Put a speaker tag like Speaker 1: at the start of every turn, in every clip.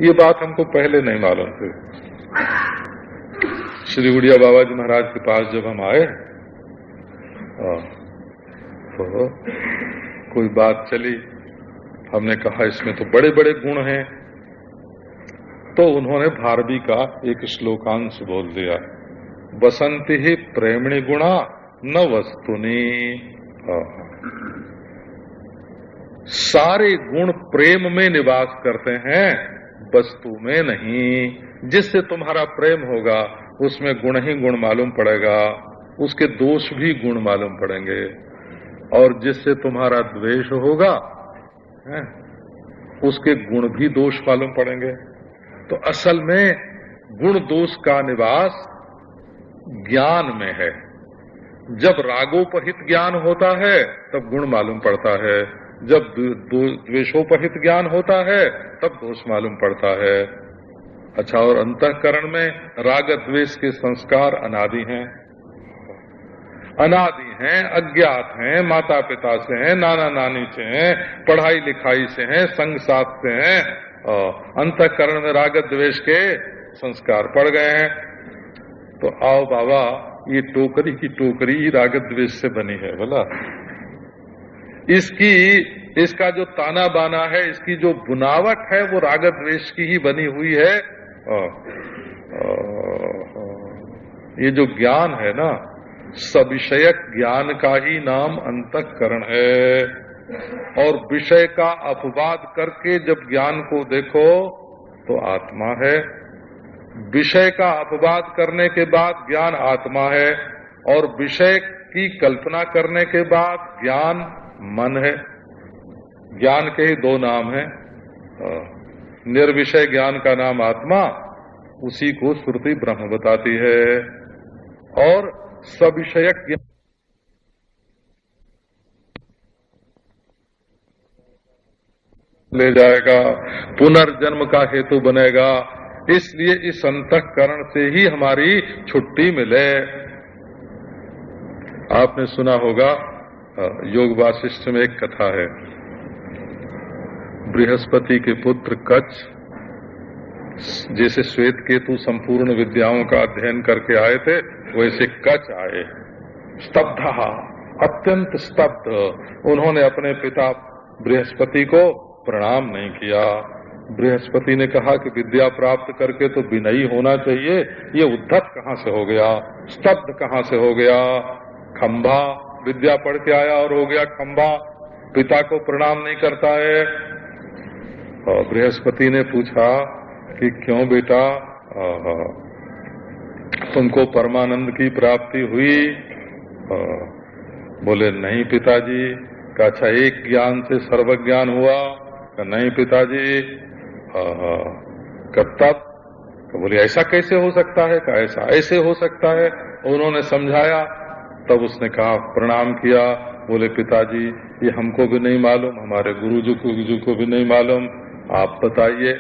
Speaker 1: ये बात हमको पहले नहीं मालूम थी। श्री गुड़िया बाबा जी महाराज के पास जब हम आए तो कोई बात चली, हमने कहा इसमें तो बड़े बड़े गुण हैं, तो उन्होंने भारवी का एक श्लोकांश बोल दिया, बसंती ही प्रेमणि गुणा न वस्तुनि। सारे गुण प्रेम में निवास करते हैं, वस्तु में नहीं। जिससे तुम्हारा प्रेम होगा उसमें गुण ही गुण मालूम पड़ेगा, उसके दोष भी गुण मालूम पड़ेंगे। और जिससे तुम्हारा द्वेष होगा उसके गुण भी दोष मालूम पड़ेंगे। तो असल में गुण दोष का निवास ज्ञान में है। जब रागोपहित ज्ञान होता है तब गुण मालूम पड़ता है, जब द्वेषोपहित ज्ञान होता है तब दोष मालूम पड़ता है। अच्छा, और अंतःकरण में राग द्वेष के संस्कार अनादि हैं, अज्ञात हैं, माता पिता से हैं, नाना नानी से हैं, पढ़ाई लिखाई से हैं, संग साथ से हैं। अंतःकरण में राग द्वेष के संस्कार पड़ गए हैं। तो आओ बाबा, ये टोकरी की टोकरी राग द्वेष से बनी है बोला। इसका जो ताना बाना है, इसकी जो बुनावट है वो राग द्वेष की ही बनी हुई है। ये जो ज्ञान है ना, सविषयक ज्ञान का ही नाम अंतःकरण है। और विषय का अपवाद करके जब ज्ञान को देखो तो आत्मा है। विषय का अपवाद करने के बाद ज्ञान आत्मा है, और विषय की कल्पना करने के बाद ज्ञान मन है। ज्ञान के ही दो नाम हैं, निर्विषय ज्ञान का नाम आत्मा, उसी को श्रुति ब्रह्म बताती है। और सविषयक ज्ञान ले जाएगा, पुनर्जन्म का हेतु बनेगा। इसलिए इस अंतःकरण से ही हमारी छुट्टी मिले। आपने सुना होगा, योग वासिष्ठ में एक कथा है। बृहस्पति के पुत्र कच्छ जैसे श्वेत केतु संपूर्ण विद्याओं का अध्ययन करके आए थे, वैसे कच्छ आए, स्तब्ध, अत्यंत स्तब्ध। उन्होंने अपने पिता बृहस्पति को प्रणाम नहीं किया। बृहस्पति ने कहा कि विद्या प्राप्त करके तो विनयी होना चाहिए, ये उद्धत कहाँ से हो गया, स्तब्ध कहाँ से हो गया। खंभा विद्या पढ़ के आया और हो गया खंभा, पिता को प्रणाम नहीं करता है। और बृहस्पति ने पूछा कि क्यों बेटा, तुमको परमानंद की प्राप्ति हुई? बोले नहीं पिताजी। का अच्छा, एक ज्ञान से सर्वज्ञान हुआ? का नहीं पिताजी। कब तब? बोले ऐसा कैसे हो सकता है? का ऐसा ऐसे हो सकता है। उन्होंने समझाया, तब उसने कहा, प्रणाम किया। बोले पिताजी ये हमको भी नहीं मालूम, हमारे गुरुजी को भी नहीं मालूम, आप बताइए।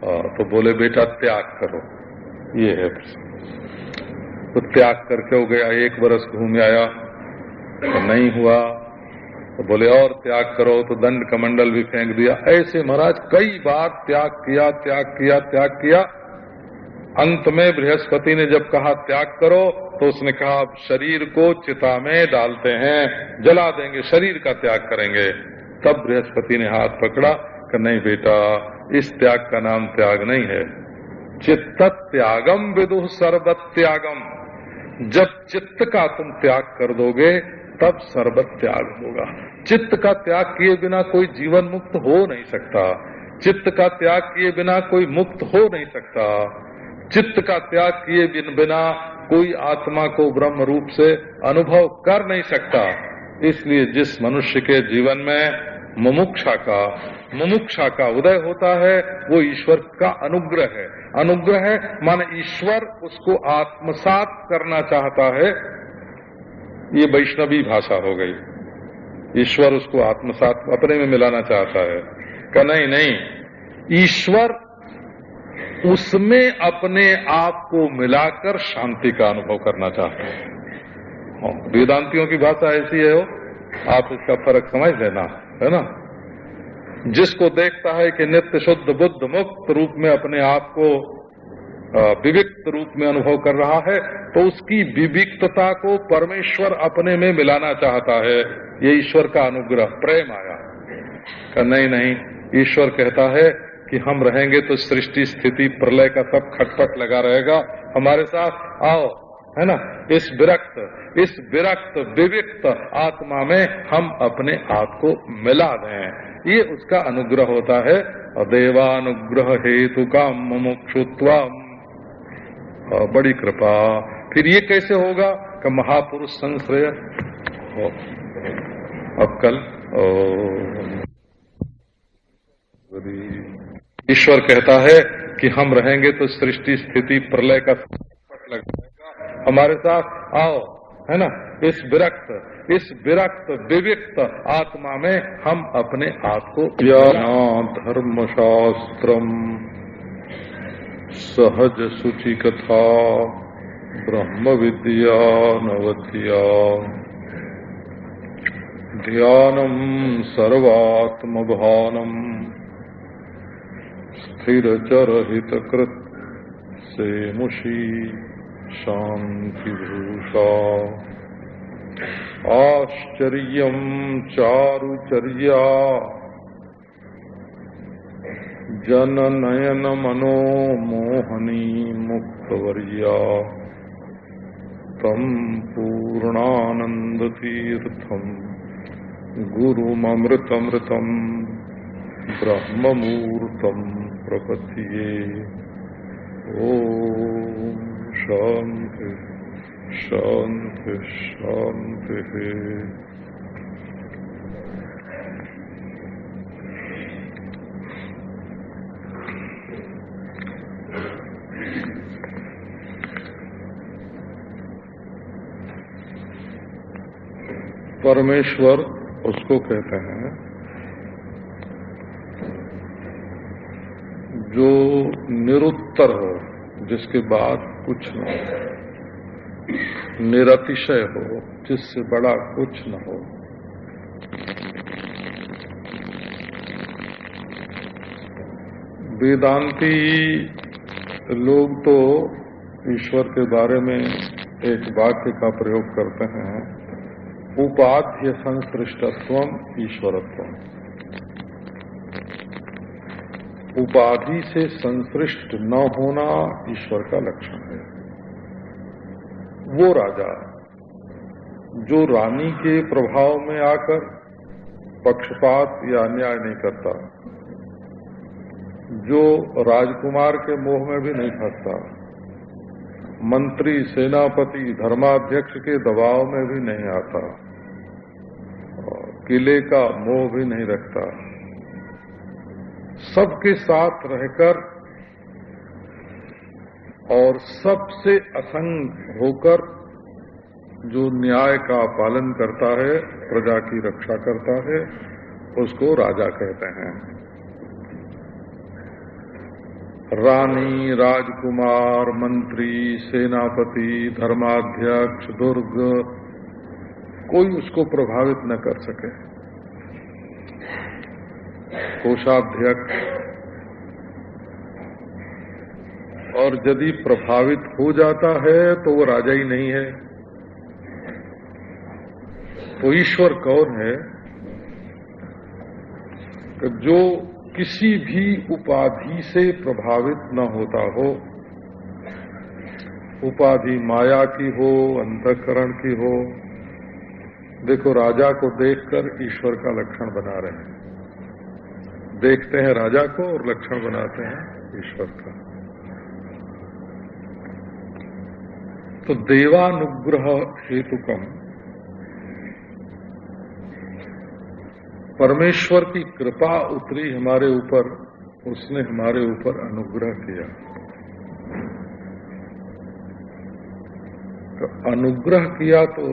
Speaker 1: तो बोले बेटा त्याग करो, ये है। तो त्याग करके हो गया, 1 वर्ष घूम आया तो नहीं हुआ। तो बोले और त्याग करो, तो दंड कमंडल भी फेंक दिया। ऐसे महाराज कई बार त्याग किया। अंत में बृहस्पति ने जब कहा त्याग करो, तो उसने कहा अब शरीर को चिता में डालते हैं, जला देंगे, शरीर का त्याग करेंगे। तब बृहस्पति ने हाथ पकड़ा कि नहीं बेटा, इस त्याग का नाम त्याग नहीं है। चित्त त्यागम विदुः सर्वत त्यागम। जब चित्त का तुम त्याग कर दोगे तब सर्वत त्याग होगा। चित्त का त्याग किए बिना कोई जीवन मुक्त हो नहीं सकता। चित्त का त्याग किए बिना कोई मुक्त हो नहीं सकता। चित्त का त्याग किए बिना कोई आत्मा को ब्रह्म रूप से अनुभव कर नहीं सकता। इसलिए जिस मनुष्य के जीवन में मुमुक्षा का उदय होता है, वो ईश्वर का अनुग्रह है। अनुग्रह है माने ईश्वर उसको आत्मसात करना चाहता है। ये वैष्णवी भाषा हो गई। ईश्वर उसको आत्मसात अपने में मिलाना चाहता है। का नहीं, ईश्वर उसमें अपने आप को मिलाकर शांति का अनुभव करना चाहता है। वेदांतियों की भाषा ऐसी है, आप इसका फर्क समझ लेना, है ना। जिसको देखता है कि नित्य शुद्ध बुद्ध मुक्त रूप में अपने आप को विविक्त रूप में अनुभव कर रहा है, तो उसकी विविक्तता को परमेश्वर अपने में मिलाना चाहता है। ये ईश्वर का अनुग्रह, प्रेम आया। नहीं नहीं, ईश्वर कहता है कि हम रहेंगे तो सृष्टि स्थिति प्रलय का सब खटपट लगा रहेगा, हमारे साथ आओ, है ना। इस विरक्त विविक्त आत्मा में हम अपने आप को मिला दें, ये उसका अनुग्रह होता है। देवानुग्रह हेतु का मुमुक्षुत्वम, बड़ी कृपा। फिर ये कैसे होगा कि महापुरुष संश्रय हो। अब कल ईश्वर कहता है कि हम रहेंगे तो सृष्टि स्थिति प्रलय का लग जाएगा, हमारे साथ आओ, है ना। इस विरक्त विविक्त आत्मा में हम अपने आप को धर्मशास्त्रम सहज सुचि कथा ब्रह्म विद्या नवद्या ध्यानम सर्वात्म भानम स्थिर चरहित कृत से मुषी शांति भूषा आश्चर्यम चारुचर्या जन नयन मनो मोहनी मुक्तवर्या तम पूर्णानंद तीर्थम गुरुमृतमृतम ब्रह्ममूर्तम प्रपद्ये। ओम शांति शांति शांति। परमेश्वर उसको कहते हैं जो निरुत्तर हो, जिसके बाद कुछ न हो, निरतिशय हो, जिससे बड़ा कुछ न हो। वेदांती लोग तो ईश्वर के बारे में एक वाक्य का प्रयोग करते हैं, उपाध्य संसृष्टत्वम ईश्वरत्वम। उपाधि से संसृष्ट न होना ईश्वर का लक्षण है। वो राजा जो रानी के प्रभाव में आकर पक्षपात या अन्याय नहीं करता, जो राजकुमार के मोह में भी नहीं फंसता, मंत्री सेनापति धर्माध्यक्ष के दबाव में भी नहीं आता, किले का मोह भी नहीं रखता, सबके साथ रहकर और सबसे असंग होकर जो न्याय का पालन करता है, प्रजा की रक्षा करता है, उसको राजा कहते हैं। रानी, राजकुमार, मंत्री, सेनापति, धर्माध्यक्ष, दुर्ग, कोई उसको प्रभावित न कर सके। कोषाध्यक्ष, और यदि प्रभावित हो जाता है तो वो राजा ही नहीं है। तो ईश्वर कौन है? जो किसी भी उपाधि से प्रभावित न होता हो, उपाधि माया की हो, अंतःकरण की हो। देखो, राजा को देखकर ईश्वर का लक्षण बना रहे हैं। देखते हैं राजा को और लक्षण बनाते हैं ईश्वर का। तो देवानुग्रह हेतुकम, परमेश्वर की कृपा उतरी हमारे ऊपर, उसने हमारे ऊपर अनुग्रह किया। तो अनुग्रह किया तो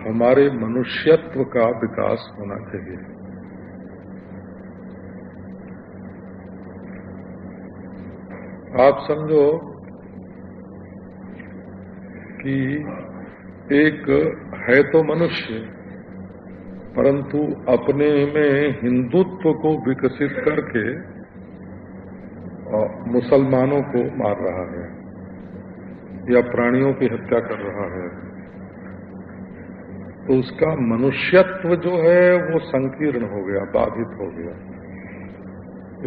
Speaker 1: हमारे मनुष्यत्व का विकास होना चाहिए। आप समझो कि एक है तो मनुष्य, परंतु अपने में हिंदुत्व को विकसित करके मुसलमानों को मार रहा है या प्राणियों की हत्या कर रहा है, तो उसका मनुष्यत्व जो है वो संकीर्ण हो गया, बाधित हो गया।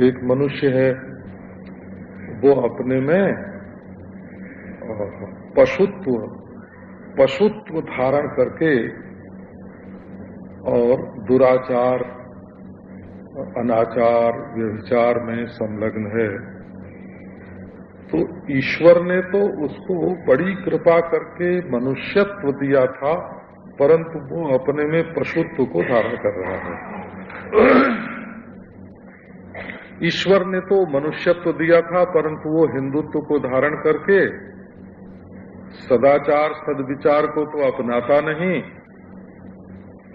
Speaker 1: एक मनुष्य है, वो अपने में पशुत्व धारण करके और दुराचार, अनाचार, व्यभिचार में संलग्न है, तो ईश्वर ने तो उसको बड़ी कृपा करके मनुष्यत्व दिया था, परंतु वो अपने में पशुत्व को धारण कर रहा है। ईश्वर ने तो मनुष्यत्व दिया था, परंतु वो हिंदुत्व को धारण करके सदाचार सद्विचार को तो अपनाता नहीं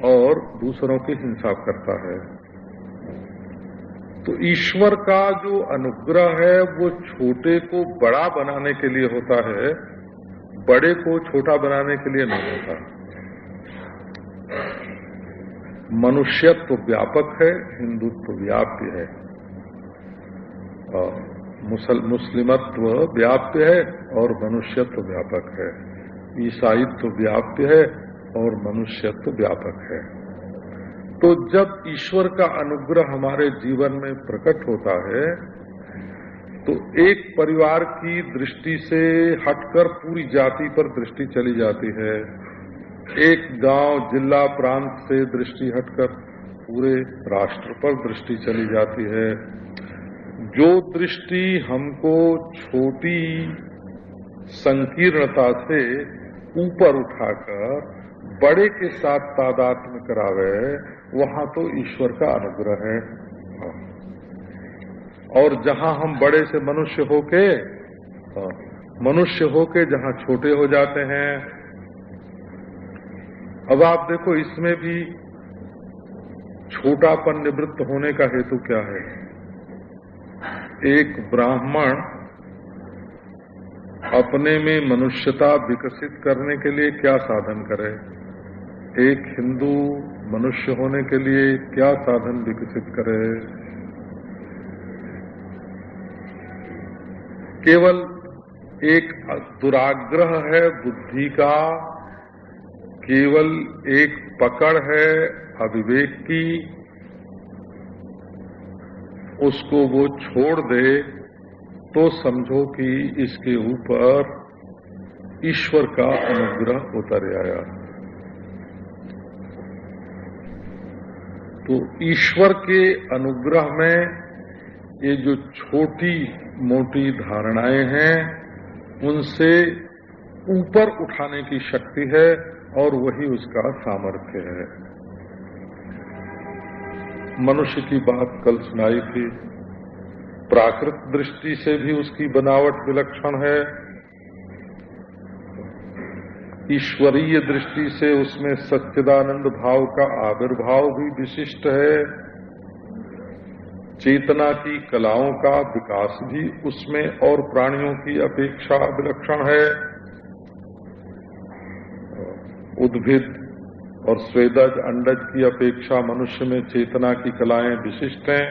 Speaker 1: और दूसरों की हिंसा करता है। तो ईश्वर का जो अनुग्रह है वो छोटे को बड़ा बनाने के लिए होता है, बड़े को छोटा बनाने के लिए नहीं होता। मनुष्यत्व व्यापक है, हिंदुत्व व्याप्य है, मुस्लिमत्व व्याप्य है और मनुष्यत्व व्यापक है, ईसाईत्व व्याप्य है और मनुष्यत्व व्यापक है। तो जब ईश्वर का अनुग्रह हमारे जीवन में प्रकट होता है तो एक परिवार की दृष्टि से हटकर पूरी जाति पर दृष्टि चली जाती है, एक गांव जिला प्रांत से दृष्टि हटकर पूरे राष्ट्र पर दृष्टि चली जाती है। जो दृष्टि हमको छोटी संकीर्णता से ऊपर उठाकर बड़े के साथ तादात्म्य करावे, वहां तो ईश्वर का अनुग्रह है। और जहां हम बड़े से मनुष्य होके जहां छोटे हो जाते हैं। अब आप देखो, इसमें भी छोटापन निवृत्त होने का हेतु क्या है? एक ब्राह्मण अपने में मनुष्यता विकसित करने के लिए क्या साधन करे, एक हिंदू मनुष्य होने के लिए क्या साधन विकसित करे? केवल एक दुराग्रह है बुद्धि का, केवल एक पकड़ है अविवेक की, उसको वो छोड़ दे तो समझो कि इसके ऊपर ईश्वर का अनुग्रह उतर आया। तो ईश्वर के अनुग्रह में ये जो छोटी मोटी धारणाएं हैं उनसे ऊपर उठाने की शक्ति है और वही उसका सामर्थ्य है। मनुष्य की बात कल सुनाई थी, प्राकृत दृष्टि से भी उसकी बनावट विलक्षण है, ईश्वरीय दृष्टि से उसमें सच्चिदानंद भाव का आविर्भाव भी विशिष्ट है, चेतना की कलाओं का विकास भी उसमें और प्राणियों की अपेक्षा विलक्षण है, उद्भिद और स्वेदज अंडज की अपेक्षा मनुष्य में चेतना की कलाएं विशिष्ट हैं।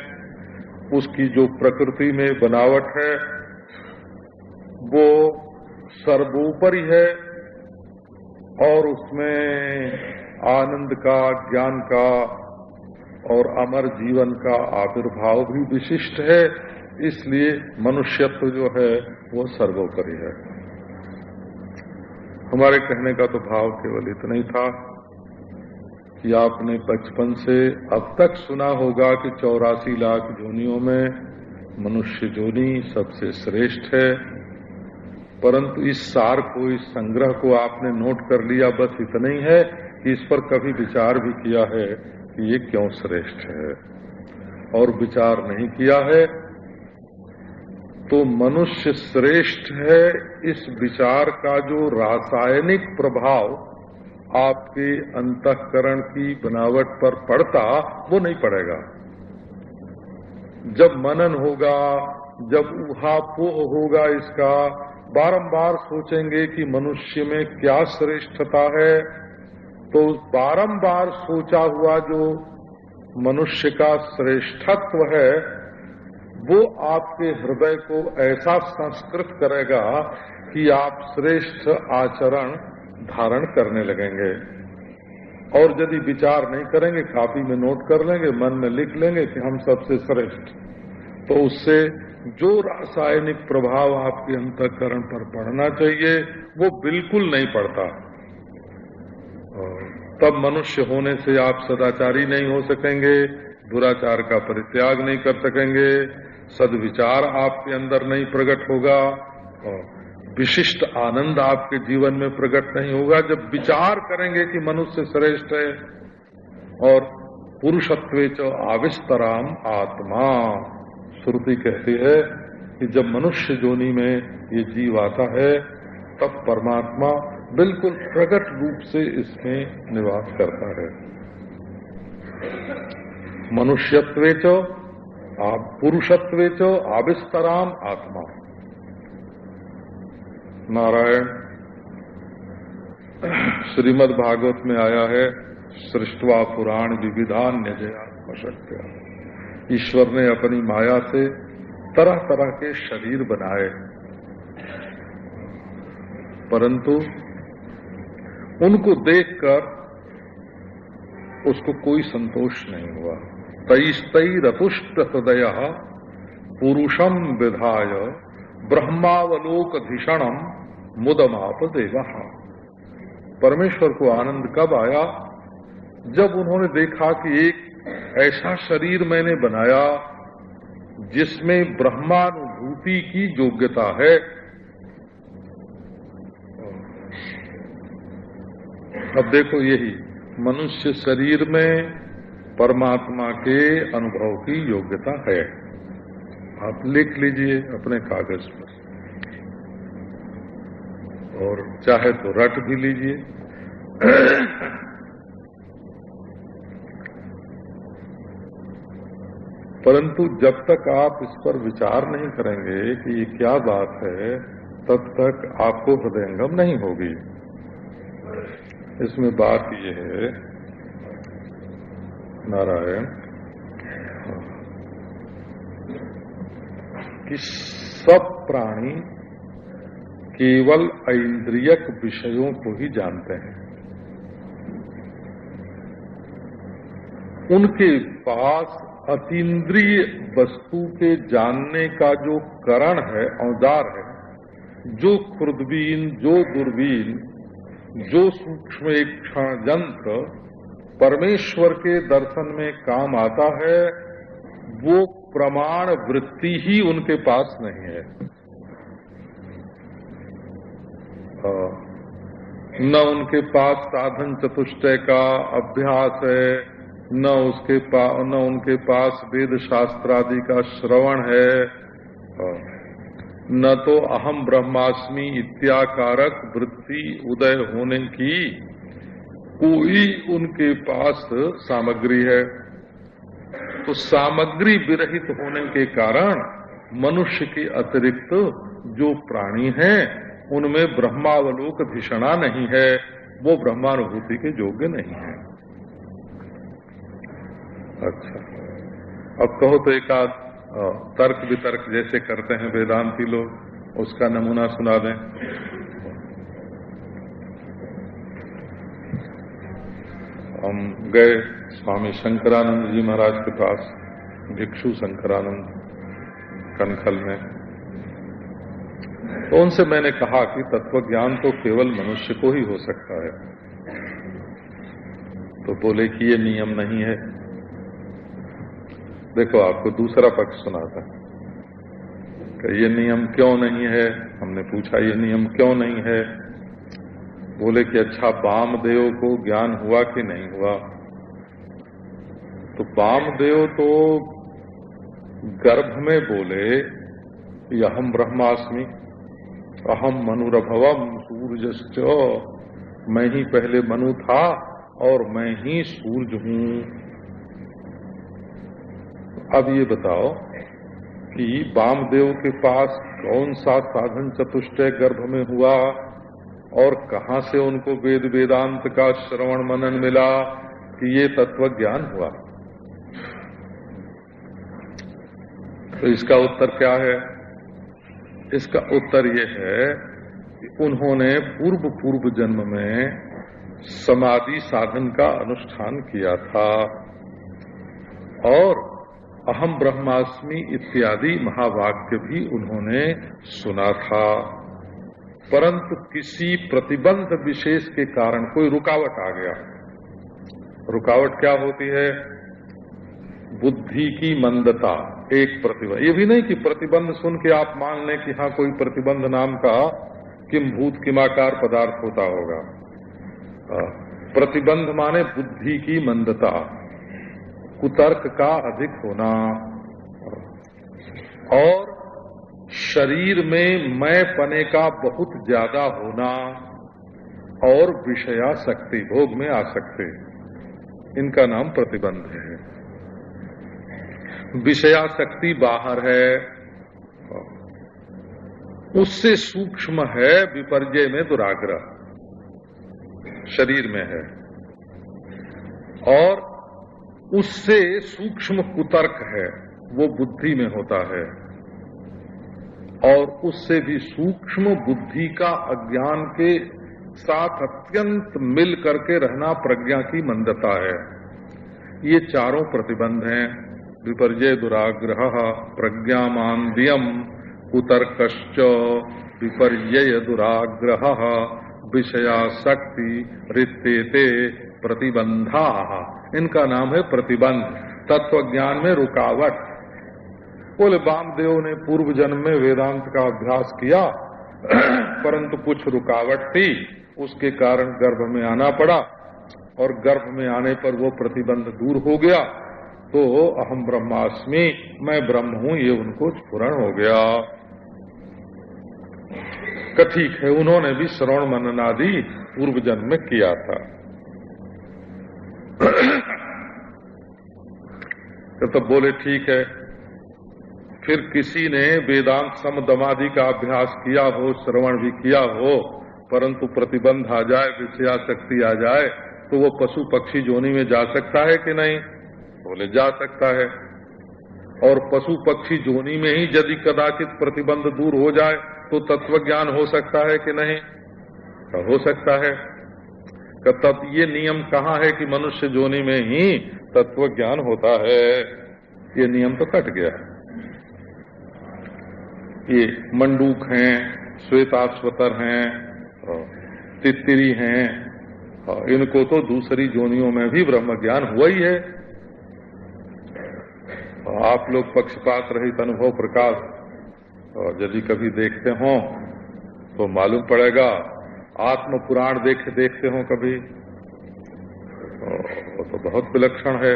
Speaker 1: उसकी जो प्रकृति में बनावट है वो सर्वोपरि है और उसमें आनंद का, ज्ञान का और अमर जीवन का आविर्भाव भी विशिष्ट है। इसलिए मनुष्यत्व जो है वो सर्वोपरि है। हमारे कहने का तो भाव केवल इतना ही था कि आपने बचपन से अब तक सुना होगा कि 84 लाख जोनियों में मनुष्य जोनी सबसे श्रेष्ठ है, परंतु इस सार को, इस संग्रह को आपने नोट कर लिया, बस इतना ही है कि इस पर कभी विचार भी किया है कि ये क्यों श्रेष्ठ है, और विचार नहीं किया है तो मनुष्य श्रेष्ठ है। इस विचार का जो रासायनिक प्रभाव आपके अंतःकरण की बनावट पर पड़ता वो नहीं पड़ेगा। जब मनन होगा, जब ऊहापोह होगा, इसका बारंबार सोचेंगे कि मनुष्य में क्या श्रेष्ठता है, तो बारंबार सोचा हुआ जो मनुष्य का श्रेष्ठत्व है वो आपके हृदय को ऐसा संस्कृत करेगा कि आप श्रेष्ठ आचरण धारण करने लगेंगे। और यदि विचार नहीं करेंगे, कॉपी में नोट कर लेंगे, मन में लिख लेंगे कि हम सबसे श्रेष्ठ, तो उससे जो रासायनिक प्रभाव आपके अंतःकरण पर पड़ना चाहिए वो बिल्कुल नहीं पड़ता। तब मनुष्य होने से आप सदाचारी नहीं हो सकेंगे, दुराचार का परित्याग नहीं कर सकेंगे, सद्विचार आपके अंदर नहीं प्रकट होगा, विशिष्ट आनंद आपके जीवन में प्रकट नहीं होगा। जब विचार करेंगे कि मनुष्य श्रेष्ठ है, और पुरुषत्वे च आविस्तराम आत्मा, श्रुति कहती है कि जब मनुष्य योनि में ये जीव आता है तब परमात्मा बिल्कुल प्रकट रूप से इसमें निवास करता है। मनुष्यत्वे च पुरुषत्वे च आविस्तराम आत्मा। नारायण श्रीमद् भागवत में आया है, सृष्ट्वा पुराण विविधान न्यजयात्मशक्त्या। ईश्वर ने अपनी माया से तरह तरह के शरीर बनाए, परंतु उनको देखकर उसको कोई संतोष नहीं हुआ। तैस्तैरतुष्ट हृदय पुरुषम विधाय ब्रह्मावलोकधिषणम मुदमाप देवः। परमेश्वर को आनंद कब आया? जब उन्होंने देखा कि एक ऐसा शरीर मैंने बनाया जिसमें ब्रह्मानुभूति की योग्यता है। अब देखो, यही मनुष्य शरीर में परमात्मा के अनुभव की योग्यता है। आप लिख लीजिए अपने कागज पर, और चाहे तो रट भी लीजिए। परंतु जब तक आप इस पर विचार नहीं करेंगे कि ये क्या बात है, तब तक आपको हृदयंगम नहीं होगी। इसमें बात ये है, नारायण, कि सब प्राणी केवल ऐन्द्रियक विषयों को ही जानते हैं। उनके पास अतीन्द्रिय वस्तु के जानने का जो करण है, औजार है, जो खुर्दबीन, जो दूरबीन, जो सूक्ष्म एक क्षण यंत्र परमेश्वर के दर्शन में काम आता है, वो प्रमाण वृत्ति ही उनके पास नहीं है। न उनके पास साधन चतुष्टय का अभ्यास है, न उनके पास वेद शास्त्रादि का श्रवण है, न तो अहम ब्रह्मास्मि इत्याकारक वृत्ति उदय होने की कोई उनके पास सामग्री है। तो सामग्री विरहित होने के कारण मनुष्य के अतिरिक्त जो प्राणी हैं उनमें ब्रह्मावलोक धिषणा नहीं है, वो ब्रह्मानुभूति के योग्य नहीं है। अच्छा, अब कहो तो एक आध तर्क वितर्क जैसे करते हैं वेदांती लोग, उसका नमूना सुना दें। हम गए स्वामी शंकरानंद जी महाराज के पास, भिक्षु शंकरानंद, कनखल में। तो उनसे मैंने कहा कि तत्वज्ञान तो केवल मनुष्य को ही हो सकता है। तो बोले कि ये नियम नहीं है। देखो, आपको दूसरा पक्ष सुनाता कि ये नियम क्यों नहीं है। हमने पूछा ये नियम क्यों नहीं है। बोले कि अच्छा, वामदेव को ज्ञान हुआ कि नहीं हुआ? तो वामदेव तो गर्भ में बोले अहम ब्रह्मास्मि, अहम मनुरभवम सूर्यश्च, मैं ही पहले मनु था और मैं ही सूर्य हूं। अब ये बताओ कि वामदेव के पास कौन सा साधन चतुष्टय गर्भ में हुआ और कहां से उनको वेद वेदांत का श्रवण मनन मिला कि ये तत्व ज्ञान हुआ? तो इसका उत्तर क्या है? इसका उत्तर ये है कि उन्होंने पूर्व जन्म में समाधि साधन का अनुष्ठान किया था और अहम ब्रह्मास्मि इत्यादि महावाक्य भी उन्होंने सुना था, परंतु किसी प्रतिबंध विशेष के कारण कोई रुकावट आ गया। रुकावट क्या होती है? बुद्धि की मंदता, एक प्रतिबंध। ये भी नहीं कि प्रतिबंध सुन के आप मान लें कि हाँ कोई प्रतिबंध नाम का किम भूत किमाकार पदार्थ होता होगा। प्रतिबंध माने बुद्धि की मंदता, कुतर्क का अधिक होना और शरीर में मैं पने का बहुत ज्यादा होना और विषयासक्ति, भोग में आसक्ति, इनका नाम प्रतिबंध है। विषयासक्ति बाहर है, उससे सूक्ष्म है विपर्जय में दुराग्रह, शरीर में है, और उससे सूक्ष्म कुतर्क है, वो बुद्धि में होता है, और उससे भी सूक्ष्म बुद्धि का अज्ञान के साथ अत्यंत मिल करके रहना प्रज्ञा की मंदता है। ये चारों प्रतिबंध हैं, विपर्जय दुराग्रह, प्रज्ञामान्द्यम, कुतर्कश्च, विपर्यय दुराग्रह, विषयासक्ति, रित्तेते प्रतिबंधा। इनका नाम है प्रतिबंध। तत्व ज्ञान में रुकावट। बोले वामदेव ने पूर्व जन्म में वेदांत का अभ्यास किया परंतु कुछ रुकावट थी, उसके कारण गर्भ में आना पड़ा, और गर्भ में आने पर वो प्रतिबंध दूर हो गया, तो अहम ब्रह्मास्मि, मैं ब्रह्म हूं, ये उनको स्फुरण हो गया। ठीक है, उन्होंने भी श्रवण मनन आदि पूर्व जन्म में किया था। तो बोले ठीक है, फिर किसी ने वेदांत समदमादि का अभ्यास किया हो, श्रवण भी किया हो, परंतु प्रतिबंध आ जाए, विषयासक्ति आ जाए, तो वो पशु पक्षी जोनि में जा सकता है कि नहीं? बोले जा सकता है। और पशु पक्षी जोनि में ही यदि कदाचित प्रतिबंध दूर हो जाए तो तत्व ज्ञान हो सकता है कि नहीं? तो हो सकता है। तब ये नियम कहाँ है कि मनुष्य जोनि में ही तत्व ज्ञान होता है? ये नियम तो कट गया। ये मंडूक हैं, श्वेताश्वतर हैं, तित्तिरी हैं, इनको तो दूसरी जोनियों में भी ब्रह्म ज्ञान हुआ ही है। आप लोग पक्षपात रहित अनुभव प्रकाश यदि कभी देखते हो तो मालूम पड़ेगा। आत्म पुराण देखते हो कभी, तो बहुत विलक्षण है।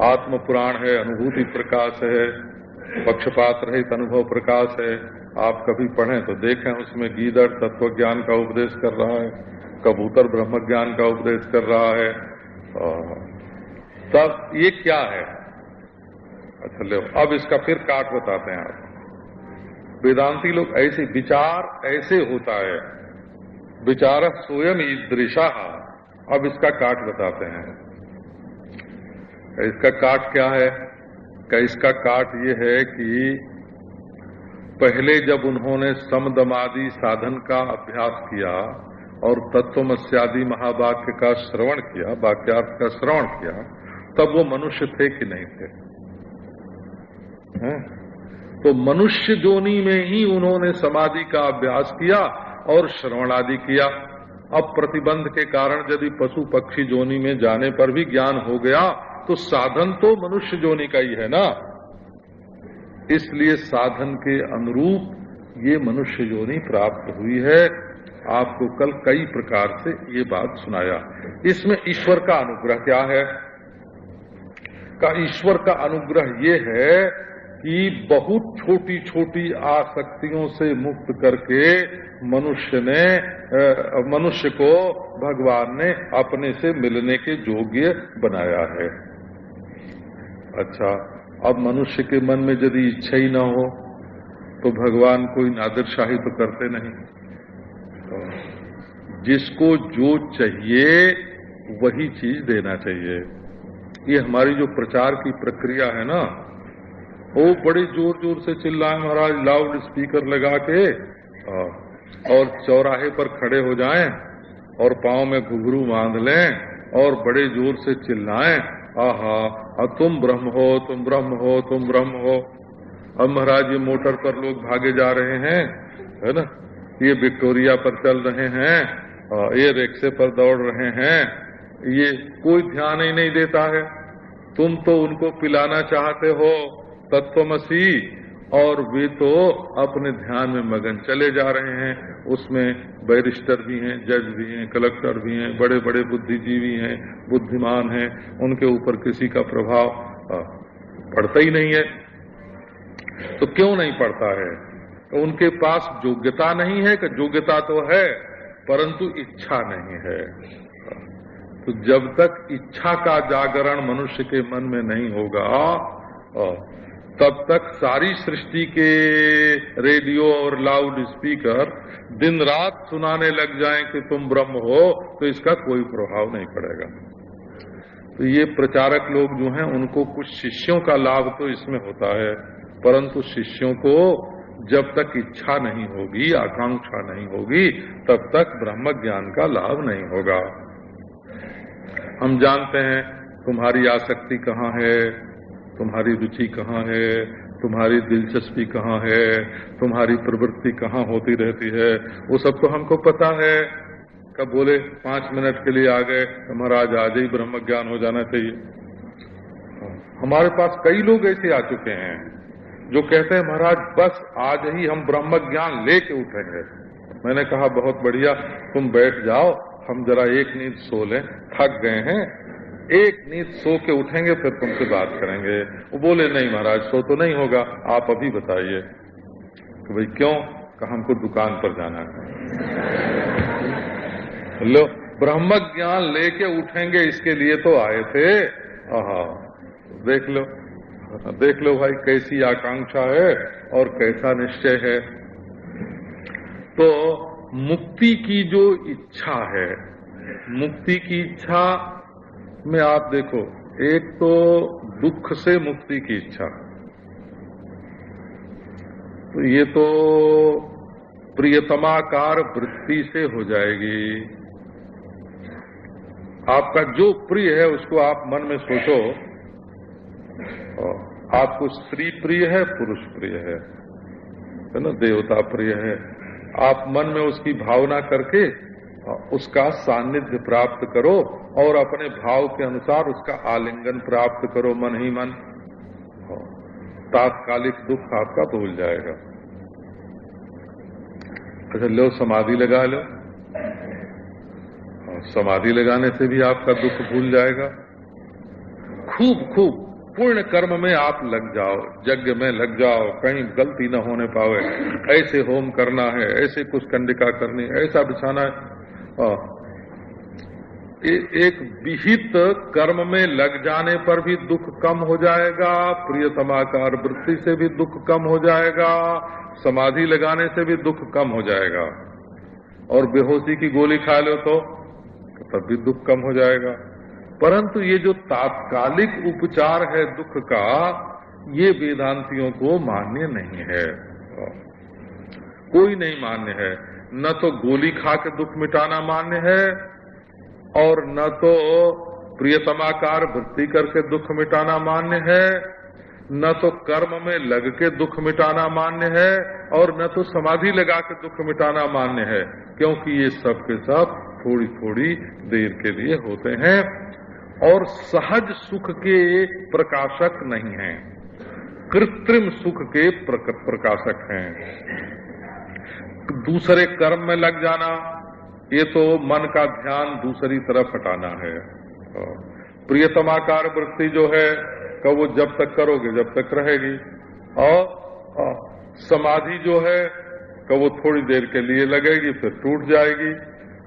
Speaker 1: आत्म पुराण है, अनुभूति प्रकाश है, पक्षपात रहित अनुभव प्रकाश है। आप कभी पढ़ें तो देखें, उसमें गीदड़ तत्व ज्ञान का उपदेश कर रहा है, कबूतर ब्रह्म ज्ञान का उपदेश कर रहा है। तब ये क्या है? अच्छा लो, अब इसका फिर काट बताते हैं आप। वेदांती लोग ऐसे विचार ऐसे होता है, विचार स्वयं ईदृशा। अब इसका काट बताते हैं। इसका काट क्या है? इसका काट ये है कि पहले जब उन्होंने समदमादि साधन का अभ्यास किया और तत्वमस्यादि महावाक्य का श्रवण किया, वाक्यार्थ का श्रवण किया, तब वो मनुष्य थे कि नहीं थे? तो मनुष्य जोनि में ही उन्होंने समाधि का अभ्यास किया और श्रवण आदि किया। अब प्रतिबंध के कारण यदि पशु पक्षी जोनि में जाने पर भी ज्ञान हो गया तो साधन तो मनुष्य जोनि का ही है ना। इसलिए साधन के अनुरूप ये मनुष्य जोनि प्राप्त हुई है। आपको कल कई प्रकार से ये बात सुनाया। इसमें ईश्वर का अनुग्रह क्या है? ईश्वर का अनुग्रह ये है कि बहुत छोटी छोटी आसक्तियों से मुक्त करके मनुष्य को भगवान ने अपने से मिलने के योग्य बनाया है। अच्छा, अब मनुष्य के मन में यदि इच्छा ही न हो तो भगवान कोई नादिरशाही तो करते नहीं। जिसको जो चाहिए वही चीज देना चाहिए। ये हमारी जो प्रचार की प्रक्रिया है ना, वो बड़े जोर जोर से चिल्लाएं महाराज, लाउड स्पीकर लगा के, और चौराहे पर खड़े हो जाएं और पांव में घुंघरू बांध लें और बड़े जोर से चिल्लाएं, आहा तुम ब्रह्म हो, तुम ब्रह्म हो, तुम ब्रह्म हो। अब महाराज ये मोटर पर लोग भागे जा रहे हैं, है ना, ये विक्टोरिया पर चल रहे हैं, ये रिक्शे पर दौड़ रहे हैं, ये कोई ध्यान ही नहीं देता है। तुम तो उनको पिलाना चाहते हो तत्वमसी, और वे तो अपने ध्यान में मगन चले जा रहे हैं। उसमें बैरिस्टर भी हैं, जज भी हैं, कलेक्टर भी हैं, बड़े बड़े बुद्धिजीवी हैं, बुद्धिमान हैं, उनके ऊपर किसी का प्रभाव पड़ता ही नहीं है। तो क्यों नहीं पड़ता है? तो उनके पास योग्यता नहीं है कि योग्यता तो है परंतु इच्छा नहीं है। तो जब तक इच्छा का जागरण मनुष्य के मन में नहीं होगा तब तक सारी सृष्टि के रेडियो और लाउड स्पीकर दिन रात सुनाने लग जाएं कि तुम ब्रह्म हो, तो इसका कोई प्रभाव नहीं पड़ेगा। तो ये प्रचारक लोग जो हैं उनको कुछ शिष्यों का लाभ तो इसमें होता है, परंतु शिष्यों को जब तक इच्छा नहीं होगी, आकांक्षा नहीं होगी, तब तक ब्रह्म ज्ञान का लाभ नहीं होगा। हम जानते हैं तुम्हारी आसक्ति कहाँ है, तुम्हारी रुचि कहाँ है, तुम्हारी दिलचस्पी कहाँ है, तुम्हारी प्रवृत्ति कहाँ होती रहती है, वो सब तो हमको पता है। कब बोले 5 मिनट के लिए आ गए तो महाराज आज ही ब्रह्म ज्ञान हो जाना चाहिए। हमारे पास कई लोग ऐसे आ चुके हैं जो कहते हैं महाराज बस आज ही हम ब्रह्म ज्ञान लेके उठेंगे। मैंने कहा बहुत बढ़िया, तुम बैठ जाओ, हम जरा एक नींद सो लें, थक गए हैं, एक नींद सो के उठेंगे फिर तुमसे बात करेंगे। वो बोले नहीं महाराज सो तो नहीं होगा, आप अभी बताइए। तो भाई क्यों? कहा हमको दुकान पर जाना है। लो ब्रह्म ज्ञान लेके उठेंगे इसके लिए तो आए थे। आहा देख लो भाई कैसी आकांक्षा है और कैसा निश्चय है। तो मुक्ति की जो इच्छा है, मुक्ति की इच्छा में आप देखो, एक तो दुख से मुक्ति की इच्छा, तो ये तो प्रियतमाकार वृत्ति से हो जाएगी। आपका जो प्रिय है उसको आप मन में सोचो, आपको स्त्री प्रिय है, पुरुष प्रिय है ना, देवता प्रिय है, आप मन में उसकी भावना करके उसका सान्निध्य प्राप्त करो और अपने भाव के अनुसार उसका आलिंगन प्राप्त करो मन ही मन। तात्कालिक दुख आपका भूल जाएगा। अच्छा लो समाधि लगा लो, समाधि लगाने से भी आपका दुख भूल जाएगा। खूब पुण्य कर्म में आप लग जाओ, यज्ञ में लग जाओ, कहीं गलती न होने पावे, ऐसे होम करना है, ऐसे कुछ कंडिका करनी है, ऐसा बिछाना है। एक विहित कर्म में लग जाने पर भी दुख कम हो जाएगा, प्रियतमाकार वृत्ति से भी दुख कम हो जाएगा, समाधि लगाने से भी दुख कम हो जाएगा, और बेहोशी की गोली खा लो तो तब भी दुख कम हो जाएगा। परंतु ये जो तात्कालिक उपचार है दुख का, ये वेदांतियों को मान्य नहीं है, कोई नहीं मान्य है। न तो गोली खा के दुख मिटाना मान्य है और न तो प्रियतमाकार वृत्ति करके दुख मिटाना मान्य है, न तो कर्म में लग के दुख मिटाना मान्य है और न तो समाधि लगा के दुख मिटाना मान्य है, क्योंकि ये सब के सब थोड़ी थोड़ी देर के लिए होते हैं और सहज सुख के प्रकाशक नहीं हैं, कृत्रिम सुख के प्रकाशक हैं। दूसरे कर्म में लग जाना, ये तो मन का ध्यान दूसरी तरफ हटाना है। प्रियतमाकार वृत्ति जो है का वो जब तक करोगे जब तक रहेगी, और समाधि जो है का वो थोड़ी देर के लिए लगेगी फिर टूट जाएगी।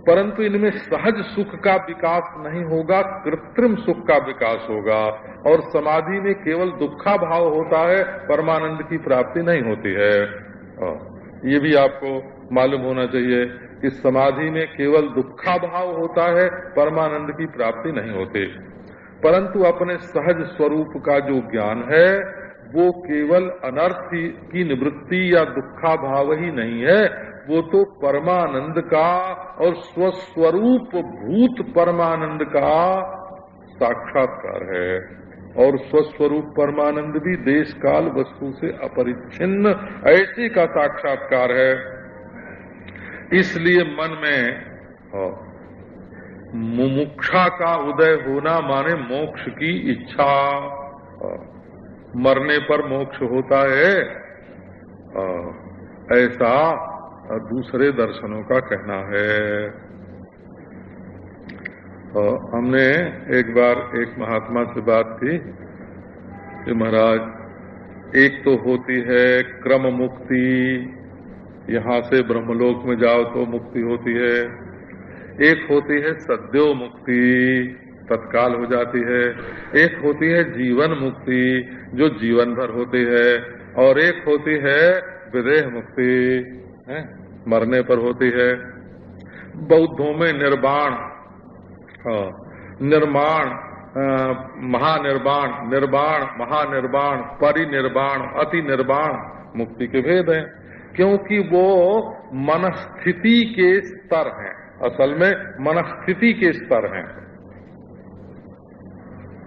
Speaker 1: परंतु इनमें सहज सुख का विकास नहीं होगा, कृत्रिम सुख का विकास होगा। और समाधि में केवल दुखा भाव होता है, परमानंद की प्राप्ति नहीं होती है। ये भी आपको मालूम होना चाहिए कि समाधि में केवल दुखा भाव होता है, परमानंद की प्राप्ति नहीं होती। परंतु अपने सहज स्वरूप का जो ज्ञान है वो केवल अनर्थ की निवृत्ति या दुखा भाव ही नहीं है, वो तो परमानंद का और स्वस्वरूप भूत परमानंद का साक्षात्कार है। और स्वस्वरूप परमानंद भी देश काल वस्तु से अपरिच्छिन्न ऐसे का साक्षात्कार है। इसलिए मन में मुमुक्षा का उदय होना माने मोक्ष की इच्छा। मरने पर मोक्ष होता है ऐसा दूसरे दर्शनों का कहना है। हमने एक बार एक महात्मा से बात की कि महाराज एक तो होती है क्रम मुक्ति, यहाँ से ब्रह्मलोक में जाओ तो मुक्ति होती है, एक होती है सद्यो मुक्ति तत्काल हो जाती है, एक होती है जीवन मुक्ति जो जीवन भर होती है, और एक होती है विदेह मुक्ति मरने पर होती है। बौद्धों में निर्वाण, निर्माण, महानिर्वाण, निर्वाण, महानिर्वाण, परिनिर्वाण, अति निर्वाण मुक्ति के भेद हैं, क्योंकि वो मनस्थिति के स्तर हैं। असल में मनस्थिति के स्तर हैं।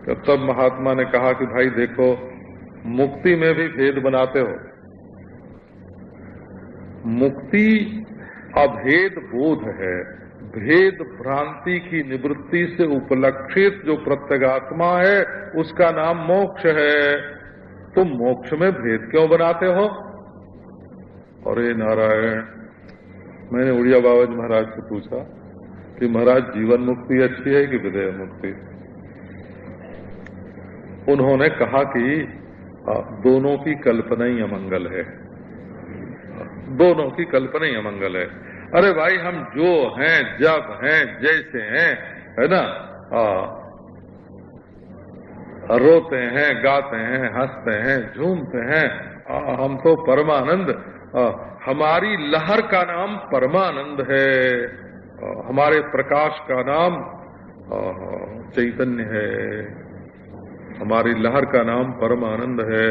Speaker 1: तो तब महात्मा ने कहा कि भाई देखो, मुक्ति में भी भेद बनाते हो। मुक्ति अभेद बोध है, भेद भ्रांति की निवृत्ति से उपलक्षित जो प्रत्यगात्मा है उसका नाम मोक्ष है। तुम मोक्ष में भेद क्यों बनाते हो? अरे नारायण, मैंने उड़िया बाबा जी महाराज से पूछा कि महाराज जीवन मुक्ति अच्छी है कि विदेह मुक्ति? उन्होंने कहा कि दोनों की कल्पना ही अमंगल है, दोनों की कल्पना ही अमंगल है। अरे भाई, हम जो हैं, जब हैं, जैसे हैं, है ना, रोते हैं, गाते हैं, हंसते हैं, झूमते हैं, हम तो परमानंद, हमारी लहर का नाम परमानंद है, हमारे प्रकाश का नाम चैतन्य है, हमारी लहर का नाम परमानंद है,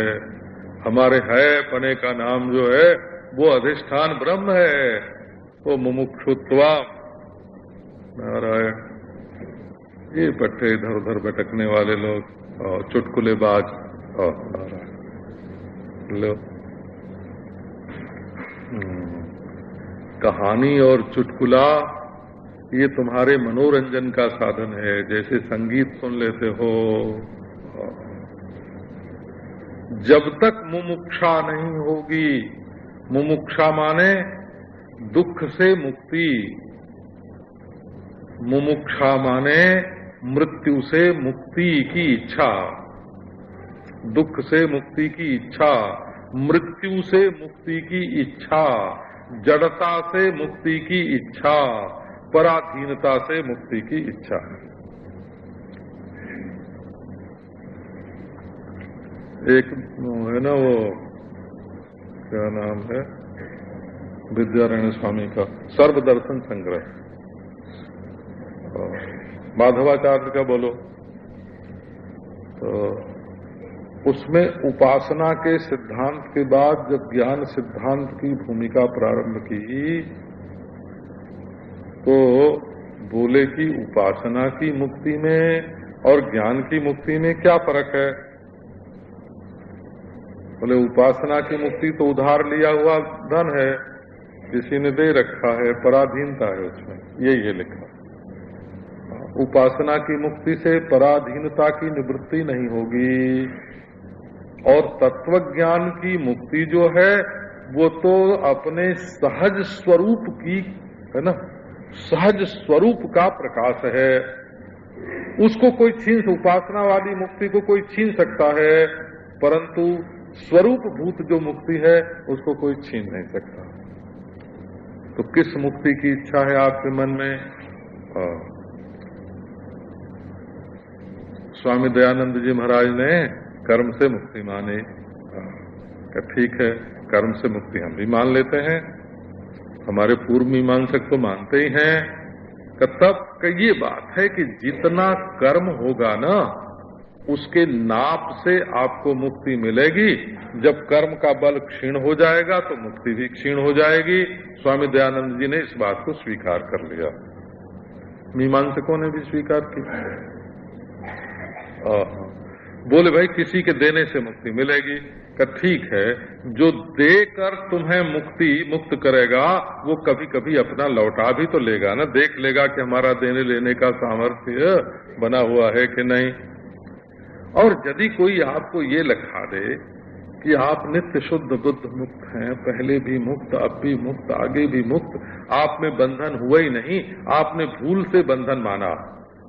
Speaker 1: हमारे है पने का नाम जो है वो अधिष्ठान ब्रह्म है, वो मुमुक्षुत्वा। नारायण, ये पट्टे इधर उधर भटकने वाले लोग, चुटकुलेबाज, लो कहानी और चुटकुला ये तुम्हारे मनोरंजन का साधन है, जैसे संगीत सुन लेते हो। जब तक मुमुक्षा नहीं होगी, मुमुक्षा माने दुख से मुक्ति, मुमुक्षा माने मृत्यु से मुक्ति की इच्छा, दुख से मुक्ति की इच्छा, मृत्यु से मुक्ति की इच्छा, जड़ता से मुक्ति की इच्छा, पराधीनता से मुक्ति की इच्छा। एक है ना, वो क्या नाम है, विद्यारण्य स्वामी का सर्वदर्शन संग्रह, माधवाचार्य का बोलो, तो उसमें उपासना के सिद्धांत के बाद जब ज्ञान सिद्धांत की भूमिका प्रारंभ की तो बोले कि उपासना की मुक्ति में और ज्ञान की मुक्ति में क्या फर्क है? बोले उपासना की मुक्ति तो उधार लिया हुआ धन है, किसी ने दे रखा है, पराधीनता है उसमें, यही है लिखा। उपासना की मुक्ति से पराधीनता की निवृत्ति नहीं होगी, और तत्व ज्ञान की मुक्ति जो है वो तो अपने सहज स्वरूप की, है ना, सहज स्वरूप का प्रकाश है। उसको कोई छीन, उपासना वाली मुक्ति को कोई छीन सकता है, परंतु स्वरूप भूत जो मुक्ति है उसको कोई छीन नहीं सकता। तो किस मुक्ति की इच्छा है आपके मन में? स्वामी दयानंद जी महाराज ने कर्म से मुक्ति माने। ठीक है, कर्म से मुक्ति हम भी मान लेते हैं, हमारे पूर्व मीमांसक तो मानते ही हैं कि तब ये बात है कि जितना कर्म होगा ना उसके नाप से आपको मुक्ति मिलेगी। जब कर्म का बल क्षीण हो जाएगा तो मुक्ति भी क्षीण हो जाएगी। स्वामी दयानंद जी ने इस बात को स्वीकार कर लिया, मीमांसकों ने भी स्वीकार की। बोले भाई किसी के देने से मुक्ति मिलेगी, का ठीक है, जो देकर तुम्हें मुक्त करेगा वो कभी कभी अपना लौटा भी तो लेगा ना, देख लेगा कि हमारा देने लेने का सामर्थ्य बना हुआ है कि नहीं। और यदि कोई आपको ये लिखा दे कि आप नित्य शुद्ध बुद्ध मुक्त हैं, पहले भी मुक्त, अब भी मुक्त, आगे भी मुक्त, आप में बंधन हुआ ही नहीं, आपने भूल से बंधन माना,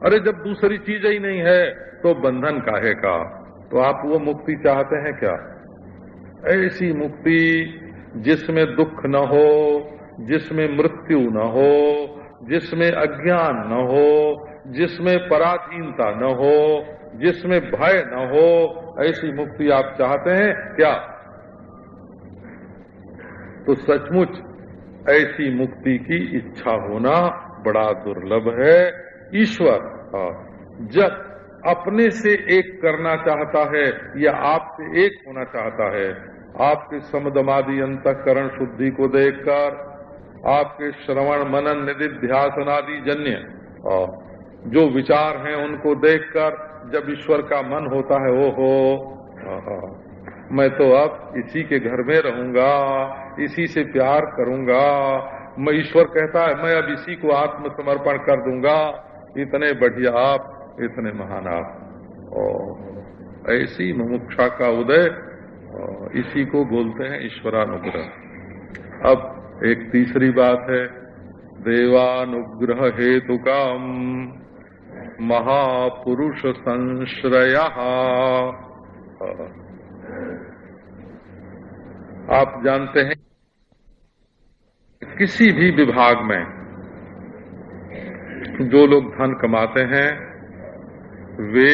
Speaker 1: अरे जब दूसरी चीज ही नहीं है तो बंधन काहे का, तो आप वो मुक्ति चाहते हैं क्या? ऐसी मुक्ति जिसमें दुख न हो, जिसमें मृत्यु न हो, जिसमें अज्ञान न हो, जिसमें पराधीनता न हो, जिसमें भय न हो, ऐसी मुक्ति आप चाहते हैं क्या? तो सचमुच ऐसी मुक्ति की इच्छा होना बड़ा दुर्लभ है। ईश्वर जब अपने से एक करना चाहता है या आपसे एक होना चाहता है, आपके समदमादि अंतःकरण शुद्धि को देखकर, आपके श्रवण मनन निधिध्यासन आदि जन्य जो विचार हैं उनको देखकर जब ईश्वर का मन होता है, ओहो मैं तो अब इसी के घर में रहूंगा, इसी से प्यार करूंगा, मैं, ईश्वर कहता है मैं अब इसी को आत्मसमर्पण कर दूंगा, इतने बढ़िया आप, इतने महान आप। और ऐसी मुमुक्षा का उदय, इसी को बोलते हैं ईश्वरानुग्रह। अब एक तीसरी बात है, देवानुग्रह हेतुकम महापुरुष संश्रय। आप जानते हैं किसी भी विभाग में जो लोग धन कमाते हैं वे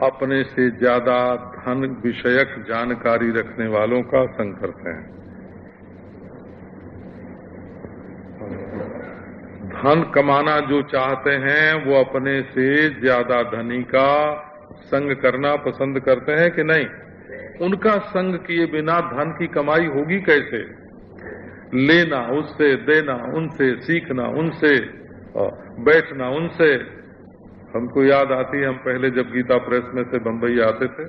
Speaker 1: अपने से ज्यादा धन विषयक जानकारी रखने वालों का संग करते हैं। धन कमाना जो चाहते हैं वो अपने से ज्यादा धनी का संग करना पसंद करते हैं कि नहीं? उनका संग किए बिना धन की कमाई होगी कैसे? लेना उससे, देना उनसे, सीखना उनसे, बैठना उनसे। हमको याद आती है, हम पहले जब गीता प्रेस में से बम्बई आते थे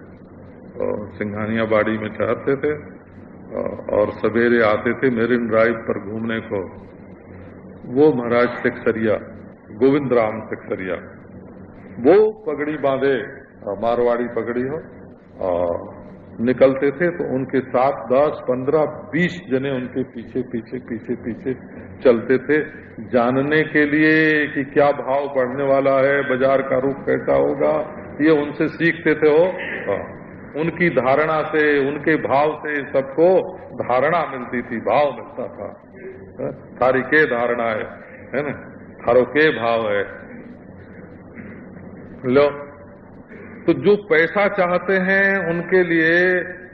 Speaker 1: और सिंघानिया बाड़ी में ठहरते थे और सवेरे आते थे मेरिन ड्राइव पर घूमने को, वो महाराज सेक्सरिया, गोविंद राम सेक्सरिया, वो पगड़ी बांधे, मारवाड़ी पगड़ी हो, निकलते थे तो उनके साथ 10, 15, 20 जने उनके पीछे पीछे पीछे पीछे चलते थे, जानने के लिए कि क्या भाव बढ़ने वाला है, बाजार का रुख कैसा होगा, ये उनसे सीखते थे। उनकी धारणा से, उनके भाव से सबको धारणा मिलती थी, भाव मिलता था। थारी के धारणा है ना, थारो के भाव है। लो, तो जो पैसा चाहते हैं उनके लिए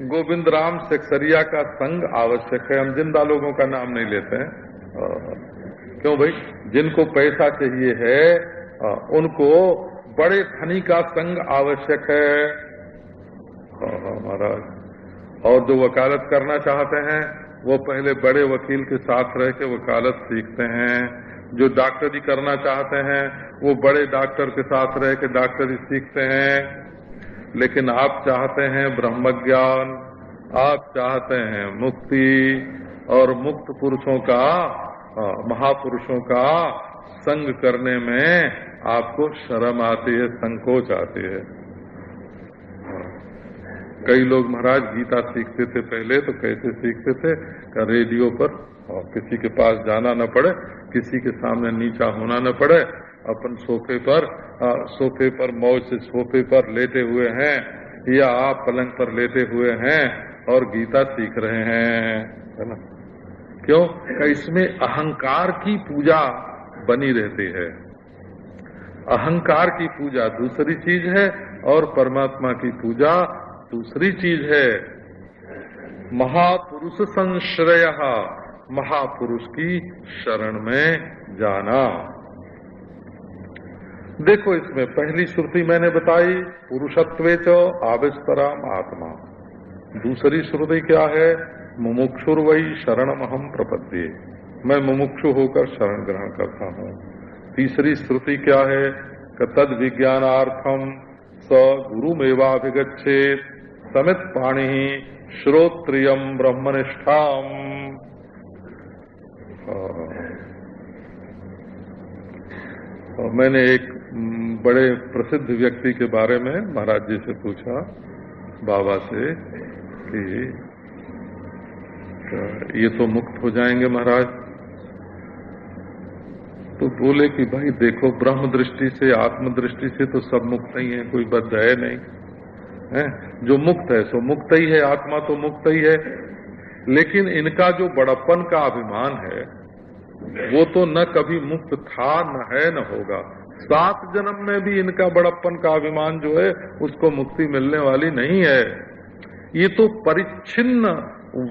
Speaker 1: गोविंद राम सेक्सरिया का संग आवश्यक है। हम जिंदा लोगों का नाम नहीं लेते हैं, क्यों भाई? जिनको पैसा चाहिए है उनको बड़े धनी का संग आवश्यक है महाराज। और जो वकालत करना चाहते हैं वो पहले बड़े वकील के साथ रह के वकालत सीखते हैं। जो डॉक्टरी करना चाहते हैं वो बड़े डॉक्टर के साथ रह के डॉक्टरी सीखते हैं। लेकिन आप चाहते हैं ब्रह्म ज्ञान, आप चाहते हैं मुक्ति, और मुक्त पुरुषों का, महापुरुषों का संग करने में आपको शर्म आती है, संकोच आती है। कई लोग महाराज गीता सीखते थे पहले तो कैसे सीखते थे कि रेडियो पर, और किसी के पास जाना न पड़े, किसी के सामने नीचा होना न पड़े, अपन सोफे पर मौज से सोफे पर लेटे हुए हैं या आप पलंग पर लेटे हुए हैं और गीता सीख रहे हैं, है ना? क्यों? इसमें अहंकार की पूजा बनी रहती है। अहंकार की पूजा दूसरी चीज है और परमात्मा की पूजा दूसरी चीज है। महापुरुष संश्रय, महापुरुष की शरण में जाना। देखो इसमें पहली श्रुति मैंने बताई पुरुषत्वे च आविस्तराम आत्मा। दूसरी श्रुति क्या है? मुमुक्षुर्वै शरणमहं प्रपद्ये, मैं मुमुक्षु होकर शरण ग्रहण करता हूँ। तीसरी श्रुति क्या है? तद विज्ञानार्थम स गुरुमेवाभिगच्छेत् समित पाणि श्रोत्रियम ब्रह्मनिष्ठाम। मैंने एक बड़े प्रसिद्ध व्यक्ति के बारे में महाराज जी से पूछा, बाबा से, कि ये तो मुक्त हो जाएंगे महाराज। तो बोले कि भाई देखो, ब्रह्म दृष्टि से आत्म दृष्टि से तो सब मुक्त ही है, कोई बद्ध है नहीं है। जो मुक्त है सो मुक्त ही है, आत्मा तो मुक्त ही है। लेकिन इनका जो बड़प्पन का अभिमान है वो तो न कभी मुक्त था, न है, न होगा। 7 जन्म में भी इनका बड़प्पन का अभिमान जो है उसको मुक्ति मिलने वाली नहीं है। ये तो परिच्छिन्न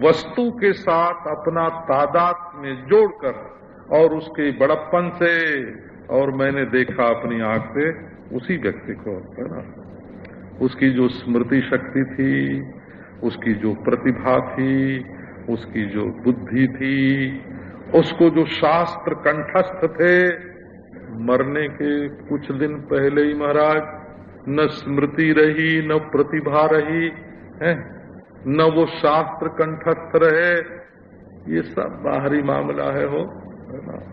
Speaker 1: वस्तु के साथ अपना तादाद में जोड़कर और उसके बड़प्पन से, और मैंने देखा अपनी आंख से उसी व्यक्ति को, है ना, उसकी जो स्मृति शक्ति थी, उसकी जो प्रतिभा थी, उसकी जो बुद्धि थी, उसको जो शास्त्र कंठस्थ थे, मरने के कुछ दिन पहले ही महाराज न स्मृति रही, न प्रतिभा रही है, न वो शास्त्र कंठस्थ रहे। ये सब बाहरी मामला है, हो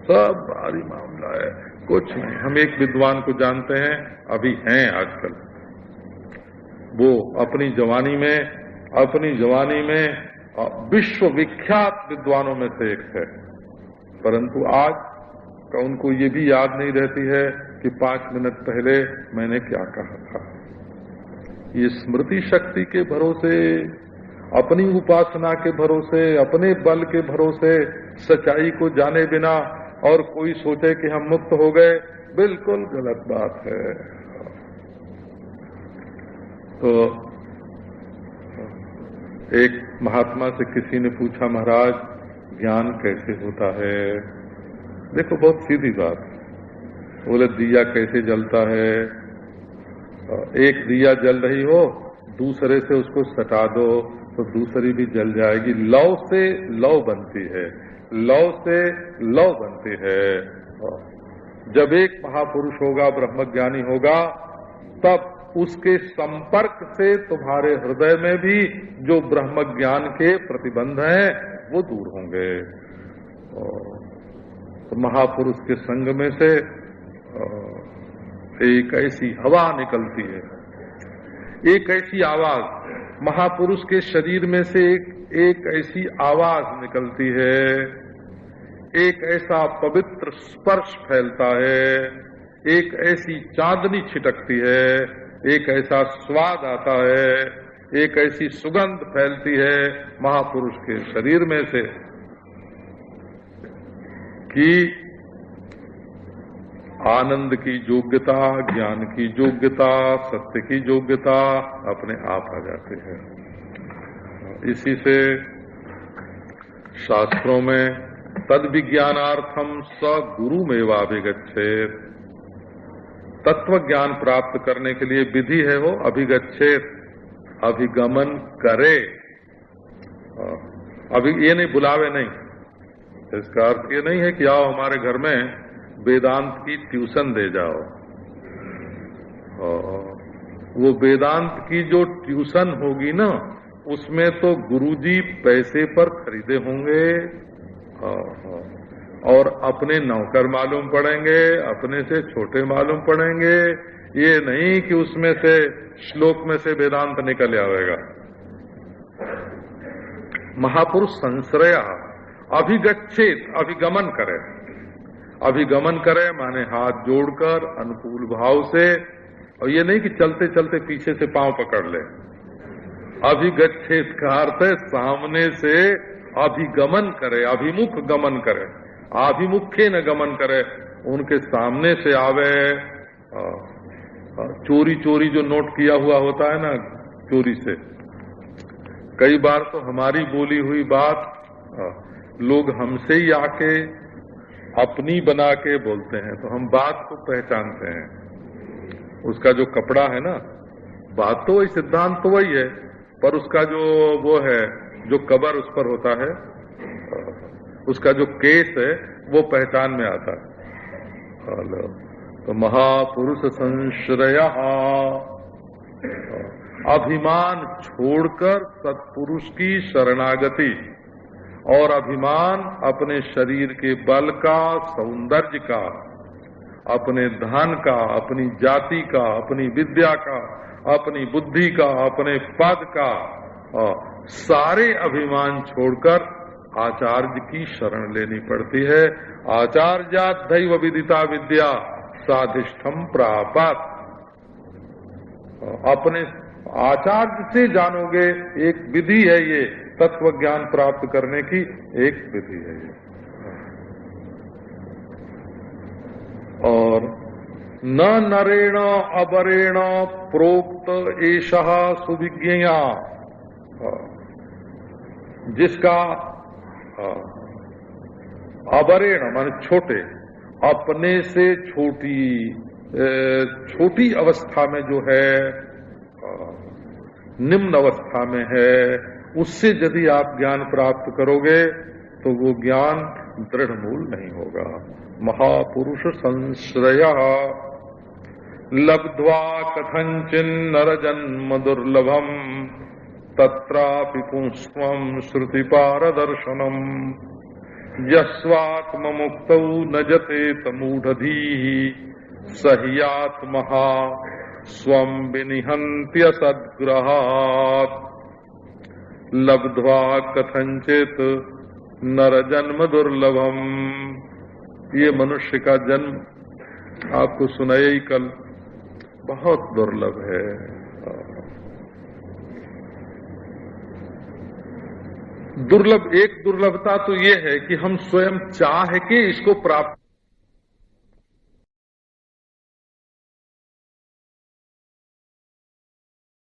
Speaker 1: सब बाहरी मामला है, कुछ नहीं। हम एक विद्वान को जानते हैं, अभी हैं आजकल, वो अपनी जवानी में विश्व विख्यात विद्वानों में से एक है, परंतु आज का उनको ये भी याद नहीं रहती है कि 5 मिनट पहले मैंने क्या कहा था। ये स्मृति शक्ति के भरोसे, अपनी उपासना के भरोसे, अपने बल के भरोसे सच्चाई को जाने बिना और कोई सोचे कि हम मुक्त हो गए, बिल्कुल गलत बात है। तो एक महात्मा से किसी ने पूछा, महाराज ज्ञान कैसे होता है? देखो बहुत सीधी बात। बोले दिया कैसे जलता है? एक दिया जल रही हो, दूसरे से उसको सटा दो तो दूसरी भी जल जाएगी। लौ से लौ बनती है, लौ से लौ बनती है। जब एक महापुरुष होगा, ब्रह्मज्ञानी होगा, तब उसके संपर्क से तुम्हारे हृदय में भी जो ब्रह्मज्ञान के प्रतिबंध हैं वो दूर होंगे। तो महापुरुष के संग में से एक ऐसी हवा निकलती है, एक ऐसी आवाज, महापुरुष के शरीर में से एक ऐसी आवाज निकलती है, एक ऐसा पवित्र स्पर्श फैलता है, एक ऐसी चांदनी छिटकती है, एक ऐसा स्वाद आता है, एक ऐसी सुगंध फैलती है महापुरुष के शरीर में से कि आनंद की योग्यता, ज्ञान की योग्यता, सत्य की योग्यता अपने आप आ जाती है। इसी से शास्त्रों में तद विज्ञानार्थम स गुरुमेवाभिगच्छेत्, तत्व ज्ञान प्राप्त करने के लिए विधि है वो अभिगच्छेत्, अभिगमन करे। अभी ये नहीं बुलावे नहीं, इसका अर्थ ये नहीं है कि आओ हमारे घर में वेदांत की ट्यूशन दे जाओ। वो वेदांत की जो ट्यूशन होगी ना, उसमें तो गुरुजी पैसे पर खरीदे होंगे और अपने नौकर मालूम पड़ेंगे, अपने से छोटे मालूम पड़ेंगे। ये नहीं कि उसमें से श्लोक में से वेदांत निकल आवेगा। महापुरुष संश्रया अभिगच्छेत, अभिगमन करे। अभिगमन करे माने हाथ जोड़कर अनुकूल भाव से, और ये नहीं कि चलते चलते पीछे से पांव पकड़ ले। अभिगच्छेत का अर्थ है सामने से अभिगमन करे, अभिमुख गमन करे, अभिमुखे न गमन करे, उनके सामने से आवे। चोरी चोरी जो नोट किया हुआ होता है ना, चोरी से कई बार तो हमारी बोली हुई बात लोग हमसे ही आके अपनी बना के बोलते हैं, तो हम बात को पहचानते हैं। उसका जो कपड़ा है ना, बात तो वही, सिद्धांत तो वही है, पर उसका जो वो है, जो कवर उस पर होता है, उसका जो केस है, वो पहचान में आता है। तो महापुरुष संश्रया, अभिमान छोड़कर सत्पुरुष की शरणागति, और अभिमान अपने शरीर के बल का, सौंदर्य का, अपने धन का, अपनी जाति का, अपनी विद्या का, अपनी बुद्धि का, अपने पद का, सारे अभिमान छोड़कर आचार्य की शरण लेनी पड़ती है। आचार्यात् दैव विदिता विद्या साधिष्ठम प्रापत। अपने आचार्य से जानोगे, एक विधि है ये, तत्व ज्ञान प्राप्त करने की एक विधि है ये। और न नरेण अबरेण प्रोक्त एषः सुविज्ञेया, जिसका अबरेण मान छोटे, अपने से छोटी अवस्था में जो है, निम्न अवस्था में है, उससे यदि आप ज्ञान प्राप्त करोगे तो वो ज्ञान दृढ़ मूल नहीं होगा। महापुरुष संश्रया लब्ध्वा कथंचिन्नर जन्म दुर्लभम तत्रापि पुंस्त्वं श्रुति पारदर्शनम यस्वात्ममुक्तौ न जतेत मूढ़धीः सह्यात्महा स्वं विनिहन्त्य सद्ग्रहात् लब्ध्वा कथंचित नर जन्म दुर्लभम। ये मनुष्य का जन्म आपको सुनाया ही कल, बहुत दुर्लभ है। दुर्लभ, एक दुर्लभता तो ये है कि हम स्वयं चाह के इसको प्राप्त